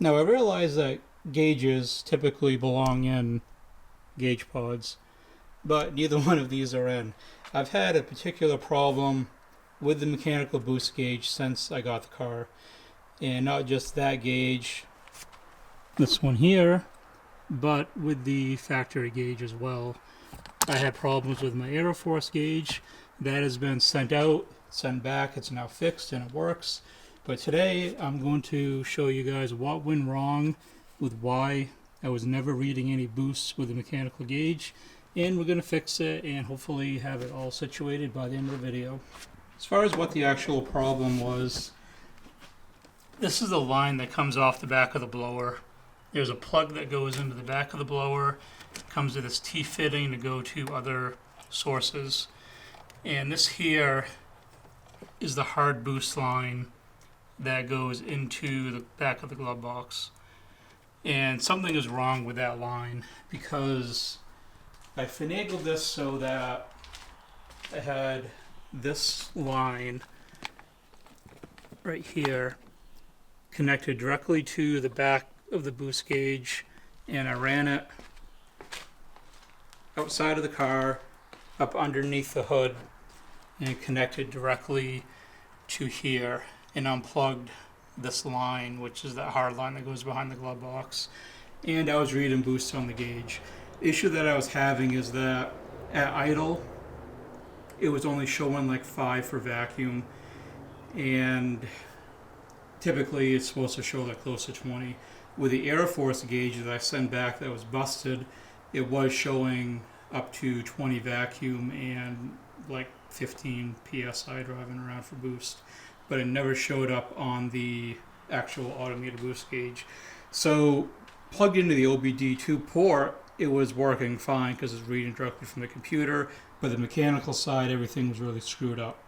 Now I realize that gauges typically belong in gauge pods, but neither one of these are in. I've had a particular problem with the mechanical boost gauge since I got the car, and not just that gauge, this one here, but with the factory gauge as well. I had problems with my Aeroforce gauge. That has been sent out, sent back, it's now fixed and it works. But today I'm going to show you guys what went wrong with why I was never reading any boosts with the mechanical gauge, and we're going to fix it and hopefully have it all situated by the end of the video. As far as what the actual problem was, this is the line that comes off the back of the blower. There's a plug that goes into the back of the blower, comes to this T-fitting to go to other sources. And this here is the hard boost line that goes into the back of the glove box. And something is wrong with that line because I finagled this so that I had this line right here connected directly to the back of the boost gauge, and I ran it outside of the car up underneath the hood and connected directly to here and unplugged this line, which is that hard line that goes behind the glove box, and I was reading boosts on the gauge. The issue that I was having is that at idle it was only showing like 5 for vacuum, and typically it's supposed to show like close to 20. With the Aeroforce gauge that I sent back that was busted, it was showing up to 20 vacuum and like 15 psi driving around for boost, but it never showed up on the actual automated boost gauge. So plugged into the OBD2 port, it was working fine because it's reading directly from the computer, but the mechanical side, everything was really screwed up.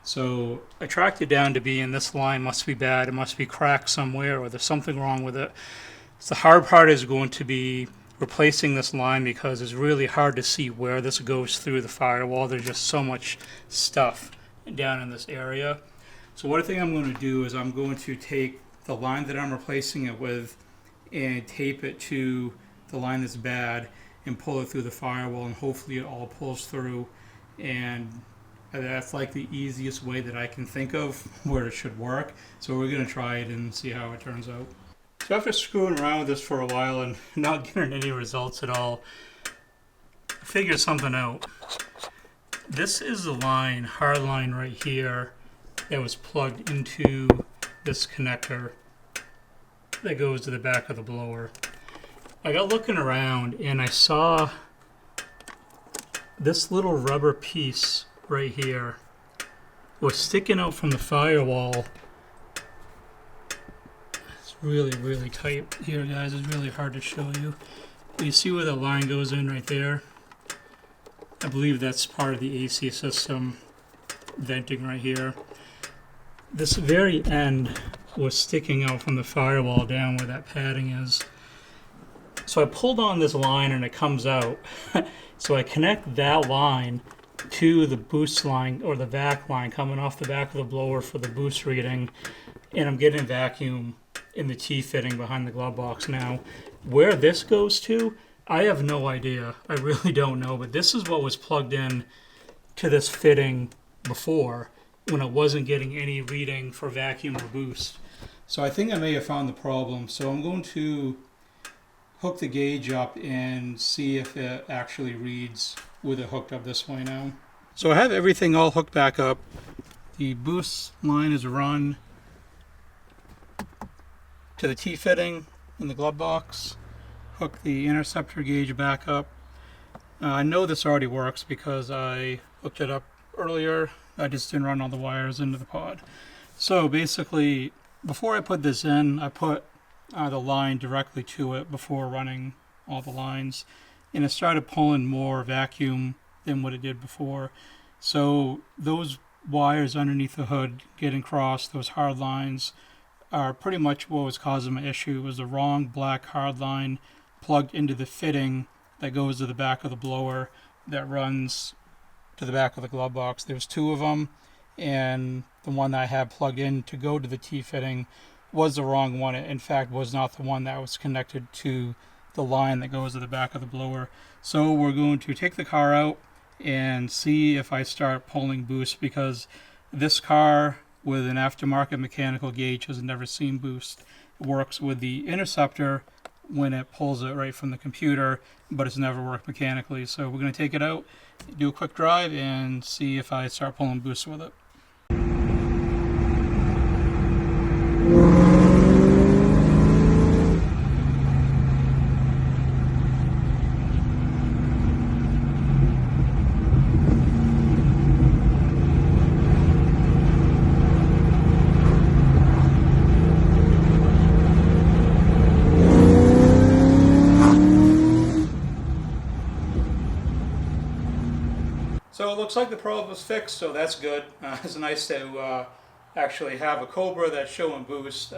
So I tracked it down to being this line must be bad, it must be cracked somewhere, or there's something wrong with it. So the hard part is going to be replacing this line because it's really hard to see where this goes through the firewall. There's just so much stuff down in this area. So what I think I'm going to do is I'm going to take the line that I'm replacing it with and tape it to the line that's bad and pull it through the firewall, and hopefully it all pulls through. And that's like the easiest way that I can think of where it should work. So we're going to try it and see how it turns out. So after screwing around with this for a while and not getting any results at all, I figured something out. This is the line, hard line right here, that was plugged into this connector that goes to the back of the blower. I got looking around and I saw this little rubber piece right here was sticking out from the firewall. It's really tight here, guys. It's really hard to show you. You see where the line goes in right there? I believe that's part of the AC system venting right here. This very end was sticking out from the firewall down where that padding is. So I pulled on this line and it comes out. So I connect that line to the boost line or the vac line coming off the back of the blower for the boost reading, and I'm getting vacuum in the T-fitting behind the glove box. Now, where this goes to, I have no idea. I really don't know, but this is what was plugged in to this fitting before when I wasn't getting any reading for vacuum or boost. So I think I may have found the problem. So I'm going to hook the gauge up and see if it actually reads with it hooked up this way now. So I have everything all hooked back up. The boost line is run to the T-fitting in the glove box. Hook the interceptor gauge back up. I know this already works because I hooked it up earlier. I just didn't run all the wires into the pod. So basically, before I put this in, I put the line directly to it before running all the lines, and it started pulling more vacuum than what it did before. So those wires underneath the hood getting crossed, those hard lines, are pretty much what was causing my issue. It was the wrong black hard line plugged into the fitting that goes to the back of the blower that runs to the back of the glove box. There's 2 of them, and the one that I had plugged in to go to the T-fitting was the wrong one. It, in fact, was not the one that was connected to the line that goes to the back of the blower. So we're going to take the car out and see if I start pulling boost, because this car with an aftermarket mechanical gauge has never seen boost. It works with the Interceptor when it pulls it right from the computer, but it's never worked mechanically. So we're going to take it out, do a quick drive, and see if I start pulling boost with it. So it looks like the problem was fixed, so that's good. It's nice to actually have a Cobra that's showing boost.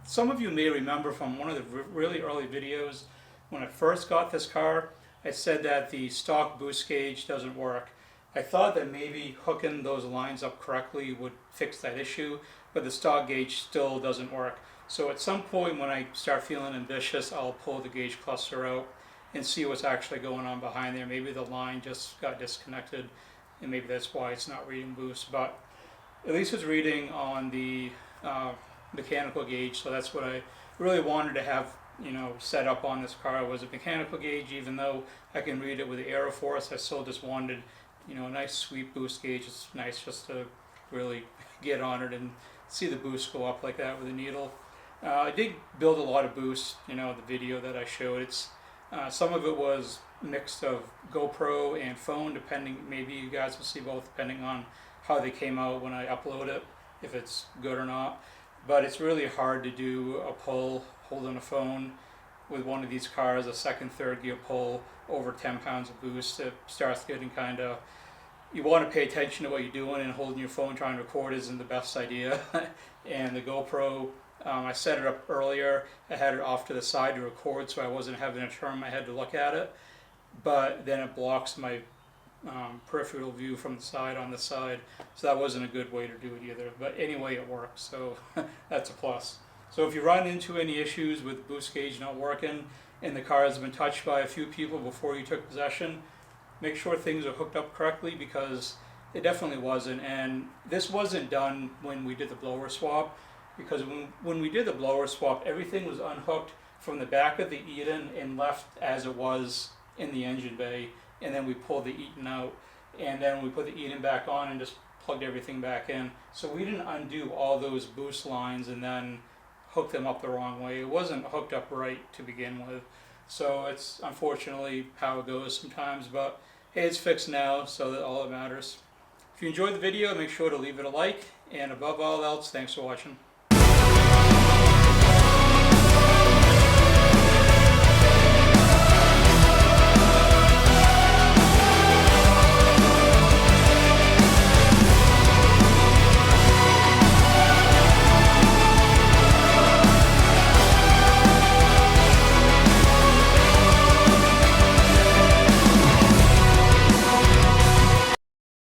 Some of you may remember from one of the really early videos when I first got this car, I said that the stock boost gauge doesn't work. I thought that maybe hooking those lines up correctly would fix that issue, but the stock gauge still doesn't work. So at some point when I start feeling ambitious, I'll pull the gauge cluster out and see what's actually going on behind there. Maybe the line just got disconnected, and maybe that's why it's not reading boost. But at least it's reading on the mechanical gauge, so that's what I really wanted to have, set up on this car, was a mechanical gauge. Even though I can read it with the Aeroforce, I still just wanted, a nice sweep boost gauge. It's nice just to really get on it and see the boost go up like that with a needle. I did build a lot of boost, the video that I showed. Some of it was mixed of GoPro and phone, depending, maybe you guys will see both depending on how they came out when I upload it, if it's good or not. But it's really hard to do a pull holding a phone with one of these cars, a second, third gear pull over 10 pounds of boost. It starts getting kind of, you want to pay attention to what you're doing, and holding your phone trying to record isn't the best idea. And the GoPro, I set it up earlier. I had it off to the side to record, so I wasn't having to turn my head to look at it. But then it blocks my peripheral view from the side on the side, so that wasn't a good way to do it either. But anyway, it works, so that's a plus. So if you run into any issues with boost gauge not working, and the car has been touched by a few people before you took possession, make sure things are hooked up correctly, because it definitely wasn't. And this wasn't done when we did the blower swap, because when we did the blower swap, everything was unhooked from the back of the Eden and left as it was in the engine bay, and then we pulled the Eden out, and then we put the Eden back on and just plugged everything back in. So we didn't undo all those boost lines and then hook them up the wrong way. It wasn't hooked up right to begin with. So it's unfortunately how it goes sometimes, but hey, it's fixed now, so that's all that matters. If you enjoyed the video, make sure to leave it a like, and above all else, thanks for watching.